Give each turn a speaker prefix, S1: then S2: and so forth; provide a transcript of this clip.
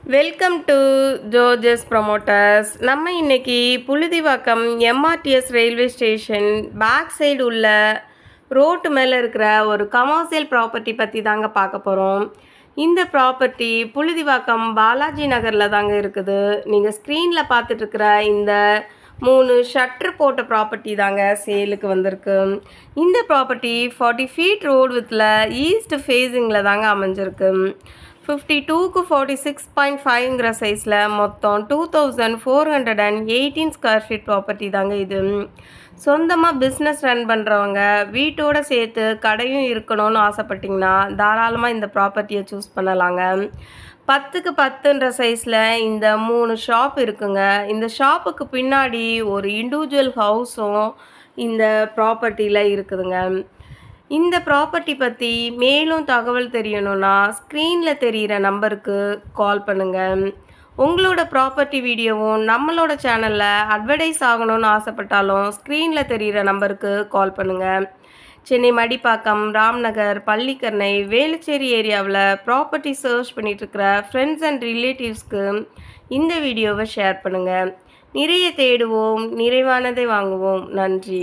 S1: Welcome to gorges promoters. நம்ம இன்னைக்கு Puzhuthivakkam MRTS railway station back side உள்ள ரோட்டு மேலே இருக்கிற ஒரு கமர்ஷியல் ப்ராப்பர்ட்டி பற்றி தாங்க பார்க்க போகிறோம். இந்த ப்ராப்பர்ட்டி புழுதிவாக்கம் பாலாஜி நகரில் தாங்க இருக்குது. நீங்கள் ஸ்க்ரீனில் பார்த்துட்ருக்கிற இந்த 3 ஷட்ரு போட்ட ப்ராப்பர்ட்டி தாங்க சேலுக்கு வந்திருக்கு. இந்த ப்ராப்பர்ட்டி 40 ஃபீட் ரோடு வித்தில் ஈஸ்ட் ஃபேஸிங்கில் தாங்க அமைஞ்சிருக்கு. 52க்கு 46.5ங்கிற சைஸில் மொத்தம் 2418 ஸ்கொயர் ஃபீட் ப்ராப்பர்ட்டி தாங்க இது. சொந்தமாக பிஸ்னஸ் ரன் பண்ணுறவங்க வீட்டோடு சேர்த்து கடையும் இருக்கணும்னு ஆசைப்பட்டிங்கன்னா தாராளமாக இந்த ப்ராப்பர்ட்டியை சூஸ் பண்ணலாங்க. 10க்கு 10ன்ற சைஸில் இந்த 3 ஷாப் இருக்குங்க. இந்த ஷாப்புக்கு பின்னாடி ஒரு இண்டிவிஜுவல் ஹவுஸும் இந்த ப்ராப்பர்ட்டியில் இருக்குதுங்க. இந்த ப்ராப்பர்ட்டி பற்றி மேலும் தகவல் தெரியணும்னா ஸ்க்ரீனில் தெரிகிற நம்பருக்கு கால் பண்ணுங்கள். உங்களோட ப்ராப்பர்ட்டி வீடியோவும் நம்மளோட சேனலில் அட்வர்டைஸ் ஆகணும்னு ஆசைப்பட்டாலும் ஸ்க்ரீனில் தெரிகிற நம்பருக்கு கால் பண்ணுங்கள். சென்னை மடிப்பாக்கம், ராம்நகர், பள்ளிக்கரணை, வேலுச்சேரி ஏரியாவில் ப்ராப்பர்ட்டி சர்ச் பண்ணிகிட்ருக்கிற ஃப்ரெண்ட்ஸ் அண்ட் ரிலேட்டிவ்ஸ்க்கு இந்த வீடியோவை ஷேர் பண்ணுங்கள். நிறைய தேடுவோம், நிறைவானதை வாங்குவோம். நன்றி.